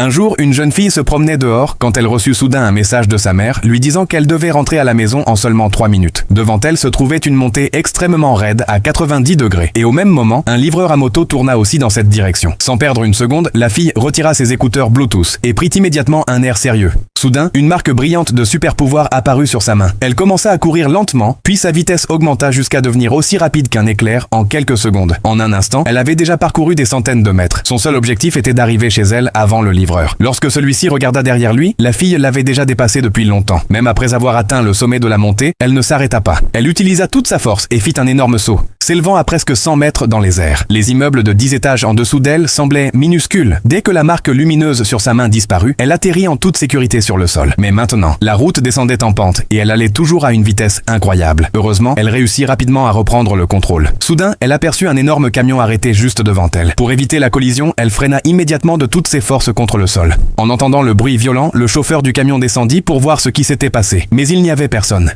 Un jour, une jeune fille se promenait dehors quand elle reçut soudain un message de sa mère lui disant qu'elle devait rentrer à la maison en seulement 3 minutes. Devant elle se trouvait une montée extrêmement raide à 90 degrés. Et au même moment, un livreur à moto tourna aussi dans cette direction. Sans perdre une seconde, la fille retira ses écouteurs Bluetooth et prit immédiatement un air sérieux. Soudain, une marque brillante de super pouvoir apparut sur sa main. Elle commença à courir lentement, puis sa vitesse augmenta jusqu'à devenir aussi rapide qu'un éclair en quelques secondes. En un instant, elle avait déjà parcouru des centaines de mètres. Son seul objectif était d'arriver chez elle avant le livreur. Lorsque celui-ci regarda derrière lui, la fille l'avait déjà dépassé depuis longtemps. Même après avoir atteint le sommet de la montée, elle ne s'arrêta pas. Elle utilisa toute sa force et fit un énorme saut, s'élevant à presque 100 mètres dans les airs. Les immeubles de 10 étages en dessous d'elle semblaient minuscules. Dès que la marque lumineuse sur sa main disparut, elle atterrit en toute sécurité sur le sol. Mais maintenant, la route descendait en pente et elle allait toujours à une vitesse incroyable. Heureusement, elle réussit rapidement à reprendre le contrôle. Soudain, elle aperçut un énorme camion arrêté juste devant elle. Pour éviter la collision, elle freina immédiatement de toutes ses forces contre le sol. En entendant le bruit violent, le chauffeur du camion descendit pour voir ce qui s'était passé. Mais il n'y avait personne.